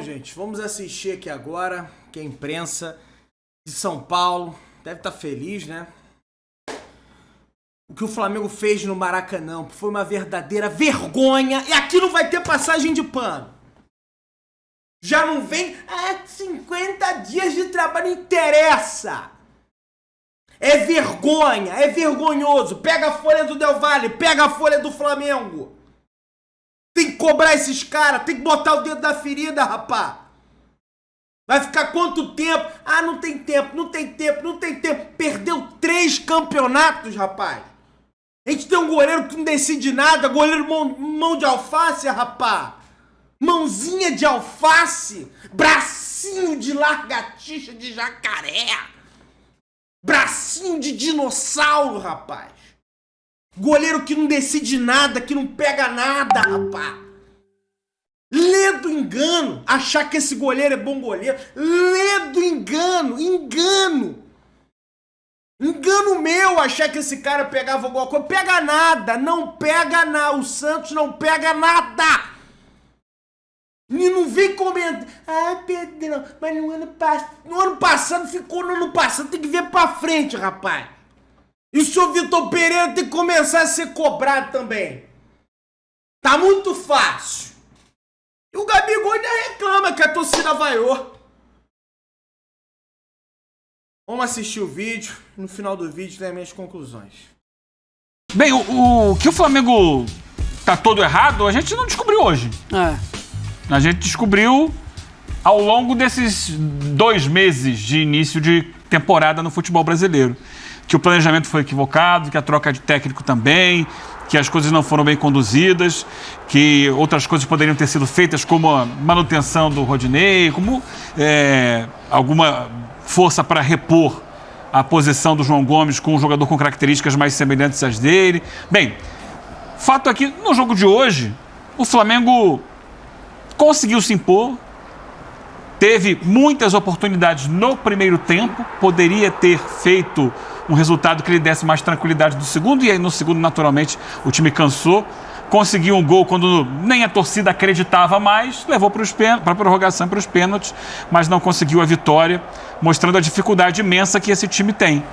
gente, vamos assistir aqui agora, que a imprensa de São Paulo deve estar feliz, né? O que o Flamengo fez no Maracanã foi uma verdadeira vergonha e aqui não vai ter passagem de pano. Já não vem 50 dias de trabalho, não interessa. É vergonha, é vergonhoso. Pega a folha do Del Valle, pega a folha do Flamengo. Tem que cobrar esses caras, tem que botar o dedo na ferida, rapá. Vai ficar quanto tempo? Não tem tempo, não tem tempo, não tem tempo. Perdeu 3 campeonatos, rapaz. A gente tem um goleiro que não decide nada, goleiro mão de alface, rapá. Mãozinha de alface, bracinho de largatixa de jacaré. Bracinho de dinossauro, rapaz. Goleiro que não decide nada, que não pega nada, rapaz. Lê do engano, achar que esse goleiro é bom goleiro. Lê do engano, engano. Engano meu achar que esse cara pegava alguma coisa. Pega nada, não pega nada. O Santos não pega nada. E não vem comentando. Pedrão, mas no ano passado ficou no ano passado. Tem que ver pra frente, rapaz. E o senhor Vitor Pereira tem que começar a ser cobrado também. Tá muito fácil. E o Gabigol ainda reclama que a torcida vaiou. Vamos assistir o vídeo. No final do vídeo tem as minhas conclusões. Bem, o que o Flamengo tá todo errado, a gente não descobriu hoje. A gente descobriu ao longo desses 2 meses de início de temporada no futebol brasileiro. Que o planejamento foi equivocado, que a troca de técnico também, que as coisas não foram bem conduzidas, que outras coisas poderiam ter sido feitas, como a manutenção do Rodinei, como alguma força para repor a posição do João Gomes com um jogador com características mais semelhantes às dele. Bem, fato é que no jogo de hoje, o Flamengo conseguiu se impor, teve muitas oportunidades no primeiro tempo, poderia ter feito um resultado que lhe desse mais tranquilidade do segundo, e aí no segundo, naturalmente, o time cansou, conseguiu um gol quando nem a torcida acreditava mais, levou para a prorrogação, para os pênaltis, mas não conseguiu a vitória, mostrando a dificuldade imensa que esse time tem.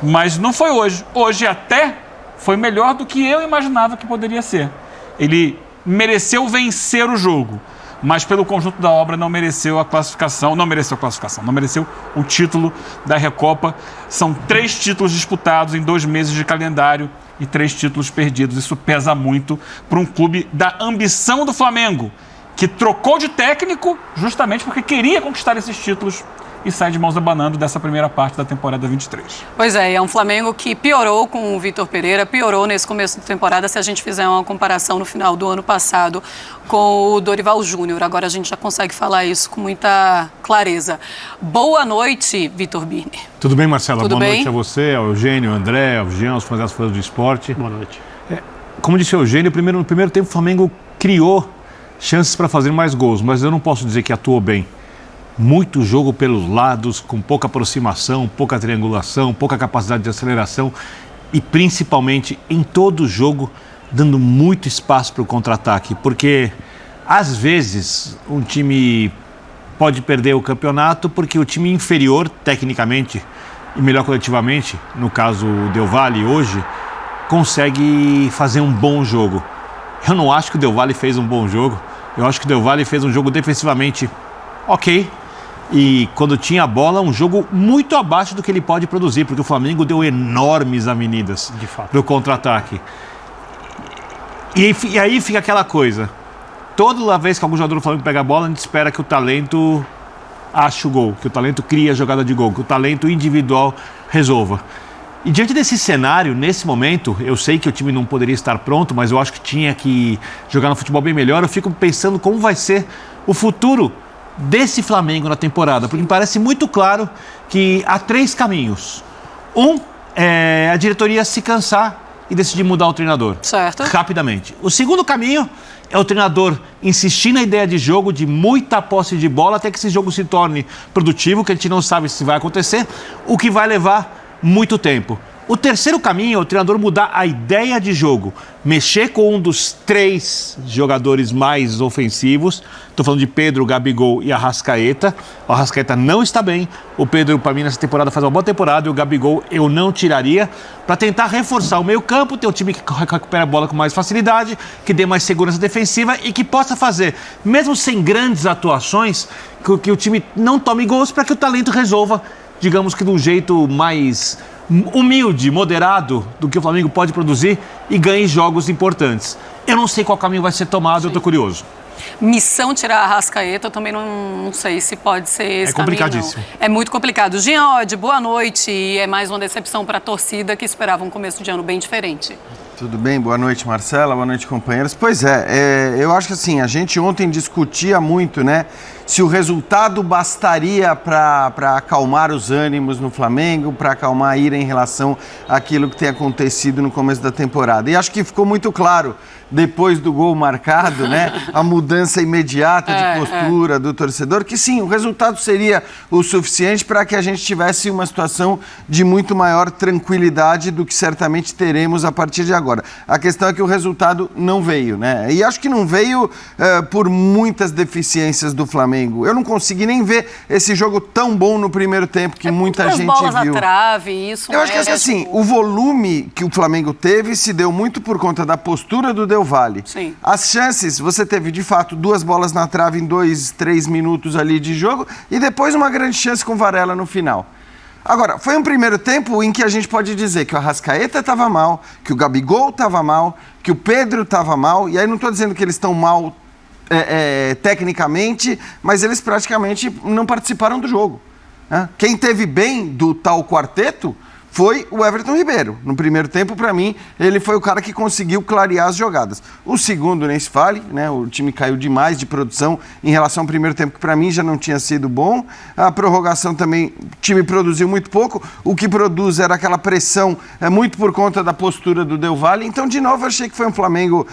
Mas não foi hoje. Hoje até foi melhor do que eu imaginava que poderia ser. Ele mereceu vencer o jogo, mas pelo conjunto da obra não mereceu o título da Recopa. São 3 títulos disputados em 2 meses de calendário e 3 títulos perdidos. Isso pesa muito para um clube da ambição do Flamengo, que trocou de técnico justamente porque queria conquistar esses títulos e sai de mãos abanando dessa primeira parte da temporada 23. Pois é um Flamengo que piorou com o Vitor Pereira, piorou nesse começo da temporada, se a gente fizer uma comparação no final do ano passado com o Dorival Júnior. Agora a gente já consegue falar isso com muita clareza. Boa noite, Vitor Birner. Tudo bem, Marcela? Tudo Boa bem? Noite a você, ao Eugênio, ao André, ao Jean, aos fãs das folhas do esporte. Boa noite. Como disse o Eugênio, no primeiro tempo o Flamengo criou chances para fazer mais gols, mas eu não posso dizer que atuou bem. Muito jogo pelos lados, com pouca aproximação, pouca triangulação, pouca capacidade de aceleração e principalmente em todo o jogo dando muito espaço para o contra-ataque, porque às vezes um time pode perder o campeonato porque o time inferior tecnicamente e melhor coletivamente, no caso o Del Valle hoje, consegue fazer um bom jogo. Eu não acho que o Del Valle fez um bom jogo, eu acho que o Del Valle fez um jogo defensivamente ok. E quando tinha a bola, um jogo muito abaixo do que ele pode produzir, porque o Flamengo deu enormes avenidas para o contra-ataque. E aí fica aquela coisa, toda vez que algum jogador do Flamengo pega a bola, a gente espera que o talento ache o gol, que o talento crie a jogada de gol, que o talento individual resolva. E diante desse cenário, nesse momento, eu sei que o time não poderia estar pronto, mas eu acho que tinha que jogar no futebol bem melhor. Eu fico pensando como vai ser o futuro desse Flamengo na temporada, porque me parece muito claro que há 3 caminhos. Um é a diretoria se cansar e decidir mudar o treinador. Certo. Rapidamente. O segundo caminho é o treinador insistir na ideia de jogo, de muita posse de bola, até que esse jogo se torne produtivo, que a gente não sabe se vai acontecer, o que vai levar muito tempo. O terceiro caminho é o treinador mudar a ideia de jogo, mexer com um dos 3 jogadores mais ofensivos. Estou falando de Pedro, Gabigol e Arrascaeta. O Arrascaeta não está bem. O Pedro, para mim, nessa temporada faz uma boa temporada. E o Gabigol eu não tiraria, para tentar reforçar o meio-campo, ter um time que recupera a bola com mais facilidade, que dê mais segurança defensiva e que possa fazer, mesmo sem grandes atuações, que o time não tome gols, para que o talento resolva, digamos que de um jeito mais humilde, moderado do que o Flamengo pode produzir e ganhe jogos importantes. Eu não sei qual caminho vai ser tomado, eu estou curioso. Missão tirar a Arrascaeta, eu também não sei se pode ser esse caminho, complicadíssimo. não. É muito complicado. Jean Oddi, boa noite. E é mais uma decepção para a torcida que esperava um começo de ano bem diferente. Tudo bem? Boa noite, Marcela. Boa noite, companheiros. Pois eu acho que assim, a gente ontem discutia muito, né? Se o resultado bastaria para acalmar os ânimos no Flamengo, para acalmar a ira em relação àquilo que tem acontecido no começo da temporada. E acho que ficou muito claro, depois do gol marcado, né? A mudança imediata de postura do torcedor, que sim, o resultado seria o suficiente para que a gente tivesse uma situação de muito maior tranquilidade do que certamente teremos a partir de agora. A questão é que o resultado não veio, né? E acho que não veio por muitas deficiências do Flamengo. Eu não consegui nem ver esse jogo tão bom no primeiro tempo que muita gente bolas viu. Na trave, isso. Eu acho que assim, o volume que o Flamengo teve se deu muito por conta da postura do Del Valle. Sim. As chances, você teve de fato 2 bolas na trave em 2, 3 minutos ali de jogo e depois uma grande chance com o Varela no final. Agora, foi um primeiro tempo em que a gente pode dizer que o Arrascaeta estava mal, que o Gabigol estava mal, que o Pedro estava mal, e aí não estou dizendo que eles estão mal tecnicamente, mas eles praticamente não participaram do jogo. Né? Quem teve bem do tal quarteto foi o Everton Ribeiro. No primeiro tempo, para mim, ele foi o cara que conseguiu clarear as jogadas. O segundo, nem se fale, né? O time caiu demais de produção em relação ao primeiro tempo, que para mim já não tinha sido bom. A prorrogação também, o time produziu muito pouco. O que produz era aquela pressão, muito por conta da postura do Del Valle. Então, de novo, eu achei que foi um Flamengo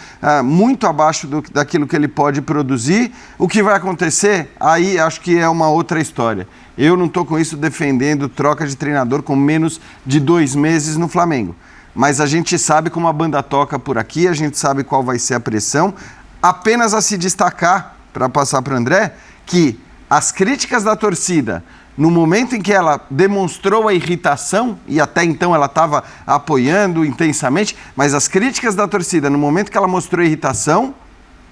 muito abaixo daquilo que ele pode produzir. O que vai acontecer, aí acho que é uma outra história. Eu não estou com isso defendendo troca de treinador com menos de 2 meses no Flamengo. Mas a gente sabe como a banda toca por aqui, a gente sabe qual vai ser a pressão. Apenas a se destacar, para passar para o André, que as críticas da torcida, no momento em que ela demonstrou a irritação, e até então ela estava apoiando intensamente, mas as críticas da torcida, no momento que ela mostrou irritação,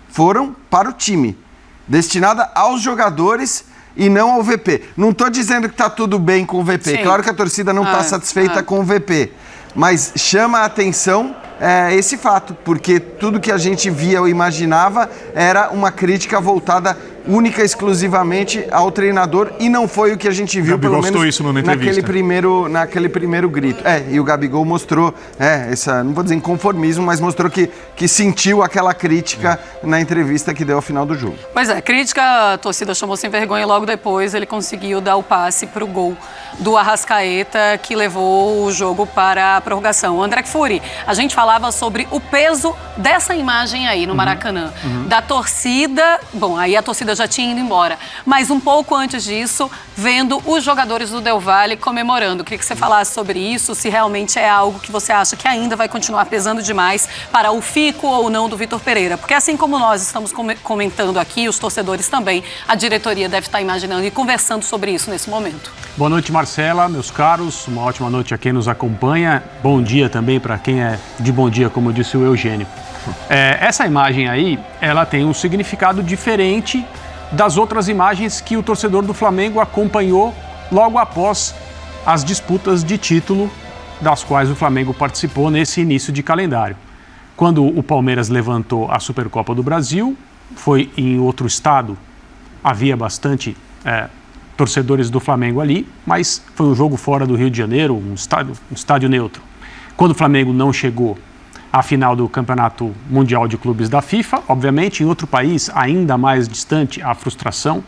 foram para o time, destinada aos jogadores e não ao VP. Não estou dizendo que está tudo bem com o VP. Sim. Claro que a torcida não está satisfeita com o VP. Mas chama a atenção esse fato, porque tudo que a gente via ou imaginava era uma crítica voltada única e exclusivamente ao treinador, e não foi o que a gente viu, pelo menos isso naquele primeiro grito. E o Gabigol mostrou essa, não vou dizer inconformismo, mas mostrou que sentiu aquela crítica na entrevista que deu ao final do jogo. Pois é, crítica, a torcida chamou sem vergonha, e logo depois ele conseguiu dar o passe para o gol do Arrascaeta, que levou o jogo para a prorrogação. André Kfouri, a gente falava sobre o peso dessa imagem aí no Maracanã, da torcida. Bom, aí a torcida já tinha ido embora, mas um pouco antes disso, vendo os jogadores do Del Valle comemorando. Queria que você falasse sobre isso, se realmente é algo que você acha que ainda vai continuar pesando demais para o fico ou não do Vitor Pereira, porque assim como nós estamos comentando aqui, os torcedores também, a diretoria deve estar imaginando e conversando sobre isso nesse momento. Boa noite, Marcela, meus caros, uma ótima noite a quem nos acompanha, bom dia também para quem é de bom dia, como disse o Eugênio. Essa imagem aí, ela tem um significado diferente das outras imagens que o torcedor do Flamengo acompanhou logo após as disputas de título das quais o Flamengo participou nesse início de calendário. Quando o Palmeiras levantou a Supercopa do Brasil, foi em outro estado, havia bastante torcedores do Flamengo ali, mas foi um jogo fora do Rio de Janeiro, um estádio neutro. Quando o Flamengo não chegou à final do Campeonato Mundial de Clubes da FIFA, obviamente, em outro país ainda mais distante, a frustração,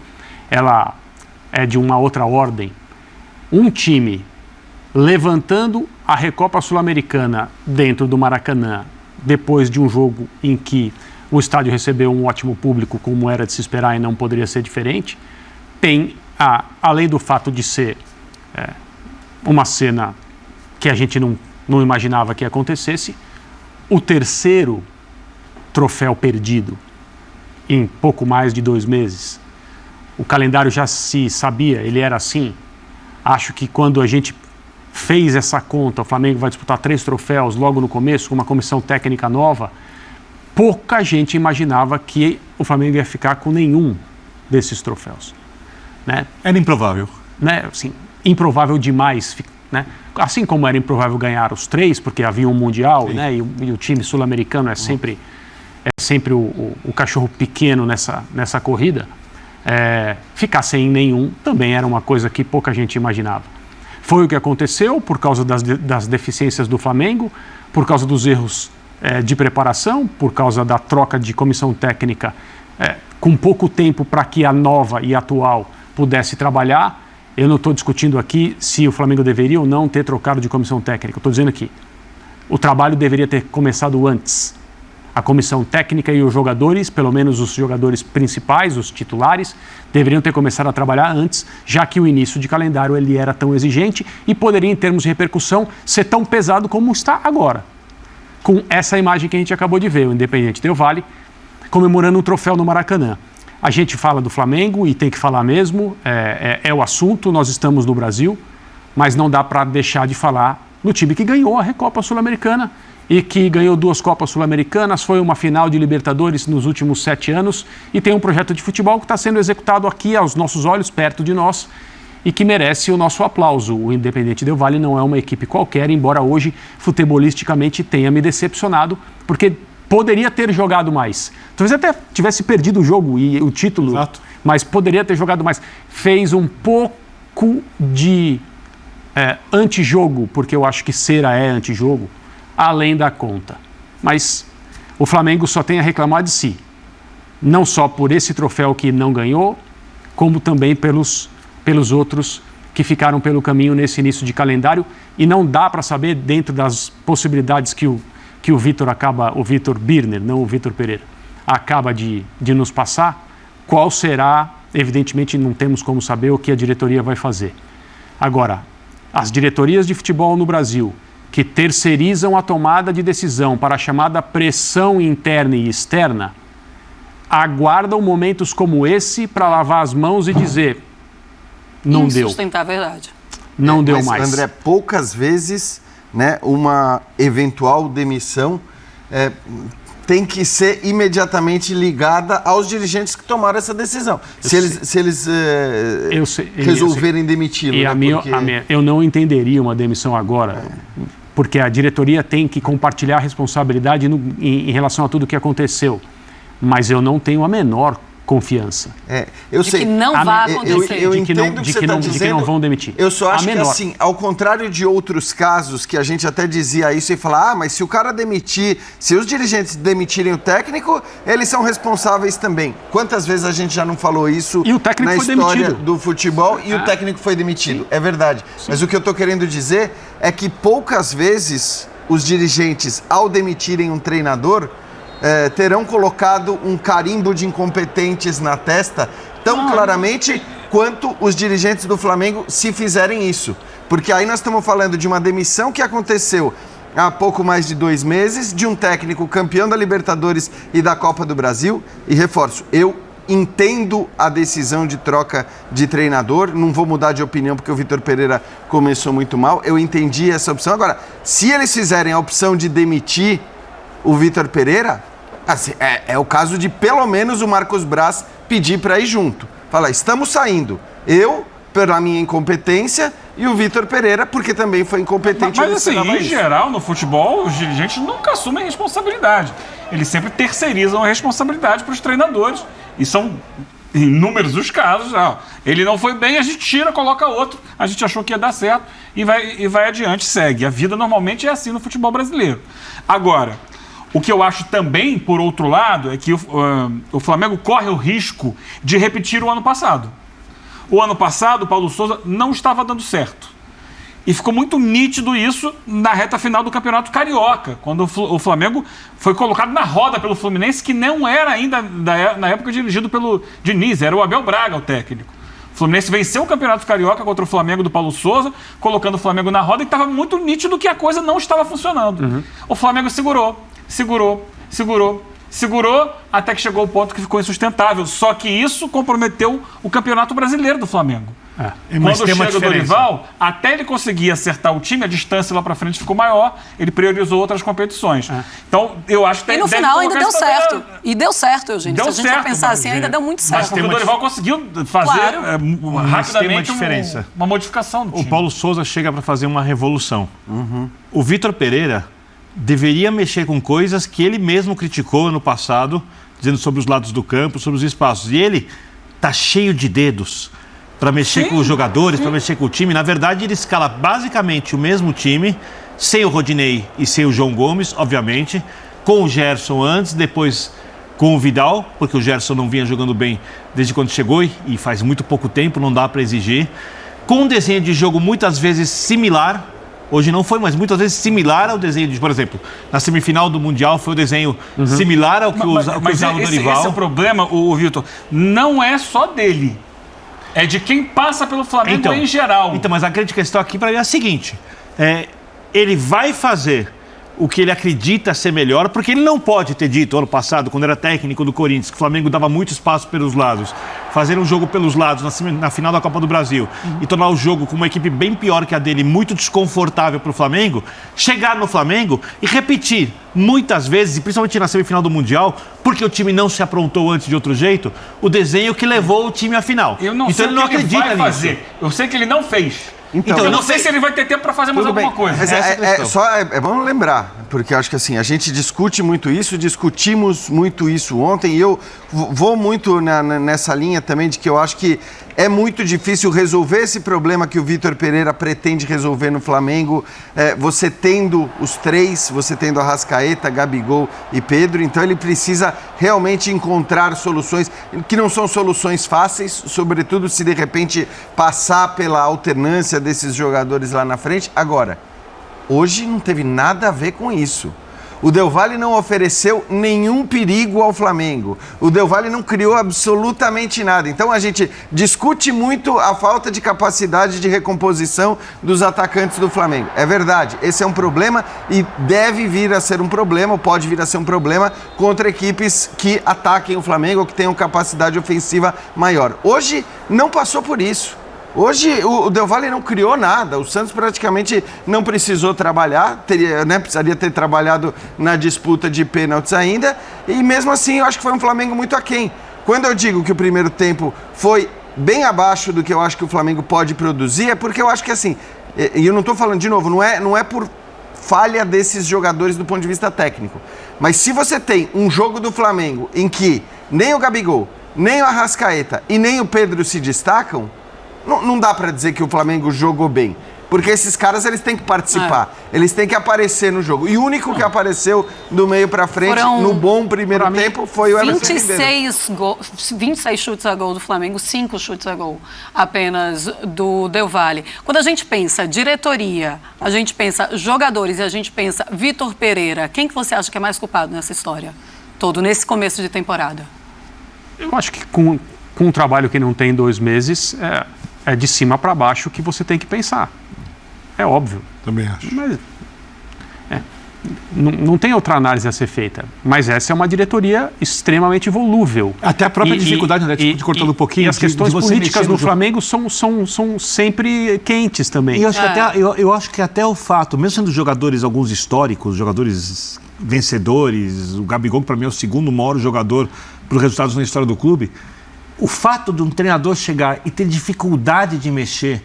ela é de uma outra ordem. Um time levantando a Recopa Sul-Americana dentro do Maracanã, depois de um jogo em que o estádio recebeu um ótimo público, como era de se esperar e não poderia ser diferente, tem, além do fato de ser uma cena que a gente não não imaginava que acontecesse, o terceiro troféu perdido em pouco mais de 2 meses. O calendário já se sabia, ele era assim. Acho que quando a gente fez essa conta, o Flamengo vai disputar 3 troféus logo no começo, com uma comissão técnica nova, pouca gente imaginava que o Flamengo ia ficar com nenhum desses troféus. Né? Era improvável. Né? Assim, improvável demais. Né? Assim como era improvável ganhar os 3, porque havia um Mundial, né? E o time sul-americano é sempre o cachorro pequeno nessa corrida. Ficar sem nenhum também era uma coisa que pouca gente imaginava. Foi o que aconteceu por causa das deficiências do Flamengo, por causa dos erros de preparação, por causa da troca de comissão técnica com pouco tempo para que a nova e atual pudesse trabalhar. Eu não estou discutindo aqui se o Flamengo deveria ou não ter trocado de comissão técnica. Estou dizendo aqui, o trabalho deveria ter começado antes. A comissão técnica e os jogadores, pelo menos os jogadores principais, os titulares, deveriam ter começado a trabalhar antes, já que o início de calendário ele era tão exigente e poderia, em termos de repercussão, ser tão pesado como está agora. Com essa imagem que a gente acabou de ver, o Independente Del Valle comemorando um troféu no Maracanã. A gente fala do Flamengo e tem que falar mesmo, é o assunto, nós estamos no Brasil, mas não dá para deixar de falar no time que ganhou a Recopa Sul-Americana e que ganhou 2 Copas Sul-Americanas, foi uma final de Libertadores nos últimos 7 anos e tem um projeto de futebol que está sendo executado aqui aos nossos olhos, perto de nós, e que merece o nosso aplauso. O Independente Del Valle não é uma equipe qualquer, embora hoje, futebolisticamente, tenha me decepcionado, porque poderia ter jogado mais. Talvez até tivesse perdido o jogo e o título, exato, mas poderia ter jogado mais. Fez um pouco de antijogo, porque eu acho que Cera é antijogo, além da conta. Mas o Flamengo só tem a reclamar de si. Não só por esse troféu que não ganhou, como também pelos outros que ficaram pelo caminho nesse início de calendário. E não dá para saber, dentro das possibilidades que o Vitor Birner, não o Vitor Pereira, acaba de nos passar, qual será, evidentemente não temos como saber o que a diretoria vai fazer. Agora, as diretorias de futebol no Brasil, que terceirizam a tomada de decisão para a chamada pressão interna e externa, aguardam momentos como esse para lavar as mãos e dizer, não deu. Sustentar a verdade. Não deu mais. André, poucas vezes, né, uma eventual demissão tem que ser imediatamente ligada aos dirigentes que tomaram essa decisão. Se eles resolverem demiti-lo. Eu não entenderia uma demissão agora, porque a diretoria tem que compartilhar a responsabilidade em relação a tudo o que aconteceu. Mas eu não tenho a menor confiança. Que não vai acontecer. Eu entendo que você está dizendo. De que não vão demitir. Eu só acho que assim, ao contrário de outros casos que a gente até dizia isso e falar, mas se o cara demitir, se os dirigentes demitirem o técnico, eles são responsáveis também. Quantas vezes a gente já não falou isso e o técnico na foi história demitido. Do futebol e o técnico foi demitido? Sim. É verdade. Sim. Mas o que eu estou querendo dizer é que poucas vezes os dirigentes, ao demitirem um treinador, terão colocado um carimbo de incompetentes na testa tão claramente quanto os dirigentes do Flamengo se fizerem isso. Porque aí nós estamos falando de uma demissão que aconteceu há pouco mais de 2 meses, de um técnico campeão da Libertadores e da Copa do Brasil. E reforço, eu entendo a decisão de troca de treinador, não vou mudar de opinião porque o Vitor Pereira começou muito mal, eu entendi essa opção. Agora, se eles fizerem a opção de demitir o Vitor Pereira, assim, é o caso de pelo menos o Marcos Braz pedir para ir junto. Fala, estamos saindo. Eu, pela minha incompetência, e o Vitor Pereira, porque também foi incompetente. Mas assim, em geral, no futebol, os dirigentes nunca assumem responsabilidade. Eles sempre terceirizam a responsabilidade para os treinadores. E são inúmeros os casos. Ele não foi bem, a gente tira, coloca outro. A gente achou que ia dar certo e vai adiante, segue. A vida normalmente é assim no futebol brasileiro. Agora, o que eu acho também, por outro lado, é que o Flamengo corre o risco de repetir o ano passado. O ano passado, o Paulo Souza não estava dando certo. E ficou muito nítido isso na reta final do Campeonato Carioca, quando o Flamengo foi colocado na roda pelo Fluminense, que não era ainda, na época, dirigido pelo Diniz, era o Abel Braga o técnico. O Fluminense venceu o Campeonato Carioca contra o Flamengo do Paulo Souza, colocando o Flamengo na roda, e estava muito nítido que a coisa não estava funcionando. O Flamengo segurou, até que chegou o ponto que ficou insustentável. Só que isso comprometeu o Campeonato Brasileiro do Flamengo. Mas Quando chega o Dorival, até ele conseguir acertar o time, a distância lá pra frente ficou maior, ele priorizou outras competições. Então, eu acho que E no final ainda deu certo. E deu certo, Eugênio. Se a gente for pensar assim, ainda deu muito certo. Mas porque o Dorival conseguiu fazer rapidamente uma modificação do time. O Paulo Souza chega para fazer uma revolução. O Vitor Pereira deveria mexer com coisas que ele mesmo criticou ano passado, dizendo sobre os lados do campo, sobre os espaços. E ele tá cheio de dedos para mexer com os jogadores, para mexer com o time. Na verdade, ele escala basicamente o mesmo time, sem o Rodinei e sem o João Gomes, obviamente, com o Gerson antes, depois com o Vidal, porque o Gerson não vinha jogando bem desde quando chegou e faz muito pouco tempo, não dá para exigir. Com um desenho de jogo muitas vezes similar, hoje não foi, mas muitas vezes similar ao desenho de, por exemplo, na semifinal do Mundial foi o desenho similar ao que usava o Dorival. Esse é o problema, o Vitor, não é só dele. É de quem passa pelo Flamengo em geral. Então, mas a grande questão aqui para mim é a seguinte. Ele vai fazer o que ele acredita ser melhor, porque ele não pode ter dito ano passado, quando era técnico do Corinthians, que o Flamengo dava muito espaço pelos lados, fazer um jogo pelos lados na final da Copa do Brasil e tornar o jogo com uma equipe bem pior que a dele, muito desconfortável para o Flamengo, chegar no Flamengo e repetir muitas vezes, e principalmente na semifinal do Mundial, porque o time não se aprontou antes de outro jeito, o desenho que levou o time à final. Eu não sei ele não acredita vai fazer. Eu sei que ele não fez. Então, eu não sei se ele vai ter tempo para fazer mais alguma coisa. Mas é bom lembrar, porque eu acho que assim, a gente discute muito isso, discutimos muito isso ontem, e eu vou muito nessa linha também de que eu acho que é muito difícil resolver esse problema que o Vitor Pereira pretende resolver no Flamengo, você tendo os três, você tendo Arrascaeta, Gabigol e Pedro, então ele precisa realmente encontrar soluções que não são soluções fáceis, sobretudo se de repente passar pela alternância desses jogadores lá na frente. Agora, hoje não teve nada a ver com isso. O Del Valle não ofereceu nenhum perigo ao Flamengo. O Del Valle não criou absolutamente nada. Então a gente discute muito a falta de capacidade de recomposição dos atacantes do Flamengo. É verdade, esse é um problema e deve vir a ser um problema, ou pode vir a ser um problema contra equipes que ataquem o Flamengo ou que tenham capacidade ofensiva maior. Hoje não passou por isso. Hoje o Del Valle não criou nada, o Santos praticamente não precisou trabalhar, precisaria ter trabalhado na disputa de pênaltis ainda, e mesmo assim eu acho que foi um Flamengo muito aquém. Quando eu digo que o primeiro tempo foi bem abaixo do que eu acho que o Flamengo pode produzir, é porque eu acho que assim, e eu não estou falando de novo, não é por falha desses jogadores do ponto de vista técnico, mas se você tem um jogo do Flamengo em que nem o Gabigol, nem o Arrascaeta e nem o Pedro se destacam, não dá para dizer que o Flamengo jogou bem. Porque esses caras, eles têm que participar. Eles têm que aparecer no jogo. E o único que apareceu do meio para frente, no bom primeiro tempo, foi o Everton Ribeiro. 26 chutes a gol do Flamengo, 5 chutes a gol apenas do Del Valle. Quando a gente pensa diretoria, a gente pensa jogadores e a gente pensa Vitor Pereira, quem que você acha que é mais culpado nessa história? Todo, nesse começo de temporada. Eu acho que com um trabalho que não tem 2 meses, é de cima para baixo que você tem que pensar. É óbvio. Também acho. Mas, não tem outra análise a ser feita. Mas essa é uma diretoria extremamente volúvel. Até a própria dificuldade, né? De cortando um pouquinho. E as questões políticas no Flamengo são sempre quentes também. E eu acho que até o fato, mesmo sendo jogadores, alguns históricos, jogadores vencedores, o Gabigol, para mim, é o segundo maior jogador para os resultados na história do clube, o fato de um treinador chegar e ter dificuldade de mexer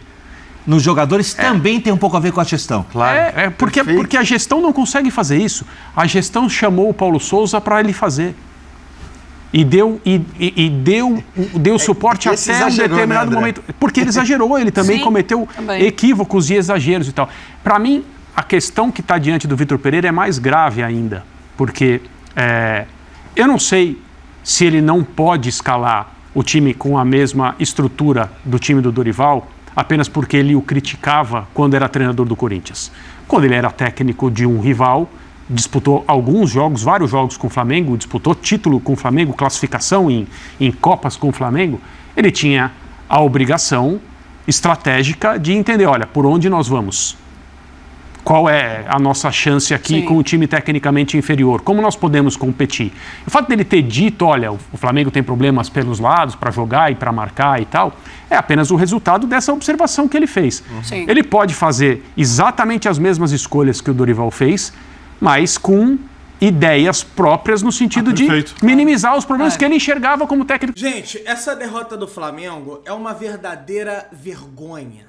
nos jogadores também tem um pouco a ver com a gestão. Claro. Porque a gestão não consegue fazer isso. A gestão chamou o Paulo Souza para ele fazer. E deu suporte até um determinado momento. Porque ele exagerou, ele também cometeu equívocos e exageros e tal. Para mim, a questão que está diante do Vitor Pereira é mais grave ainda. Porque eu não sei se ele não pode escalar o time com a mesma estrutura do time do Dorival, apenas porque ele o criticava quando era treinador do Corinthians. Quando ele era técnico de um rival, disputou alguns jogos, vários jogos com o Flamengo, disputou título com o Flamengo, classificação em Copas com o Flamengo, ele tinha a obrigação estratégica de entender, olha, por onde nós vamos? Qual é a nossa chance aqui com o time tecnicamente inferior? Como nós podemos competir? O fato dele ter dito, olha, o Flamengo tem problemas pelos lados para jogar e para marcar e tal, é apenas o resultado dessa observação que ele fez. Sim. Ele pode fazer exatamente as mesmas escolhas que o Dorival fez, mas com ideias próprias no sentido de minimizar os problemas que ele enxergava como técnico. Gente, essa derrota do Flamengo é uma verdadeira vergonha.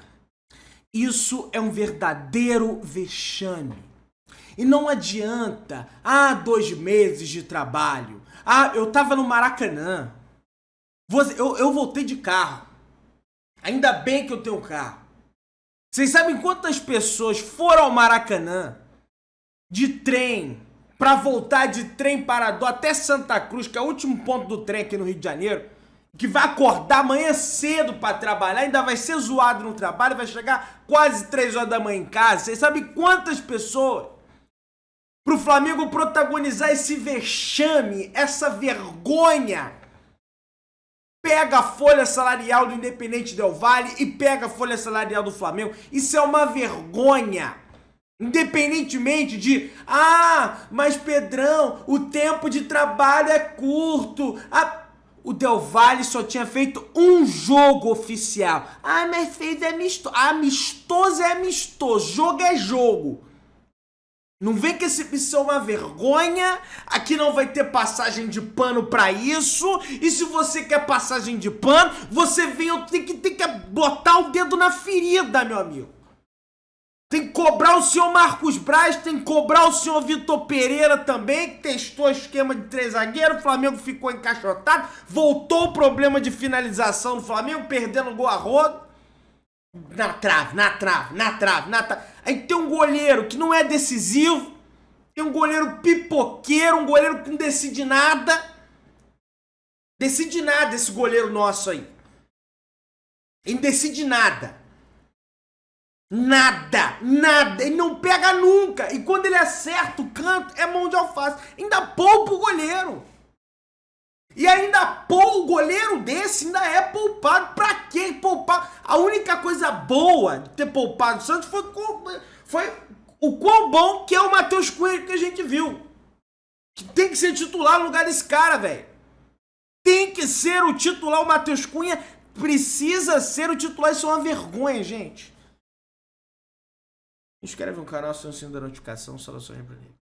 Isso é um verdadeiro vexame. E não adianta, 2 meses de trabalho. Eu tava no Maracanã. Eu voltei de carro. Ainda bem que eu tenho carro. Vocês sabem quantas pessoas foram ao Maracanã de trem pra voltar de trem Parador até Santa Cruz, que é o último ponto do trem aqui no Rio de Janeiro, que vai acordar amanhã cedo pra trabalhar, ainda vai ser zoado no trabalho, vai chegar quase 3 horas da manhã em casa. Vocês sabem quantas pessoas pro Flamengo protagonizar esse vexame, essa vergonha? Pega a folha salarial do Independente Del Valle e pega a folha salarial do Flamengo. Isso é uma vergonha. Independentemente de, mas Pedrão, o tempo de trabalho é curto. O Del Valle só tinha feito um jogo oficial. Mas fez amistoso. Amistoso é amistoso. Jogo é jogo. Não vem que isso é uma vergonha. Aqui não vai ter passagem de pano pra isso. E se você quer passagem de pano, você tem que botar o dedo na ferida, meu amigo. Tem que cobrar o senhor Marcos Braz, tem que cobrar o senhor Vitor Pereira também, que testou o esquema de 3 zagueiros, o Flamengo ficou encaixotado, voltou o problema de finalização do Flamengo, perdendo gol a rodo. Na trave. Aí tem um goleiro que não é decisivo, tem um goleiro pipoqueiro, um goleiro que não decide nada. Decide nada esse goleiro nosso aí. Ele não decide nada. Nada. Ele não pega nunca. E quando ele acerta o canto, é mão de alface. Ainda poupa o goleiro. E ainda o goleiro desse ainda é poupado. Pra quê poupar? A única coisa boa de ter poupado o Santos foi o quão bom que é o Matheus Cunha que a gente viu. Que tem que ser titular no lugar desse cara, velho. Tem que ser o titular. O Matheus Cunha precisa ser o titular. Isso é uma vergonha, gente. Inscreve no canal, se não da notificação, saudações para ele.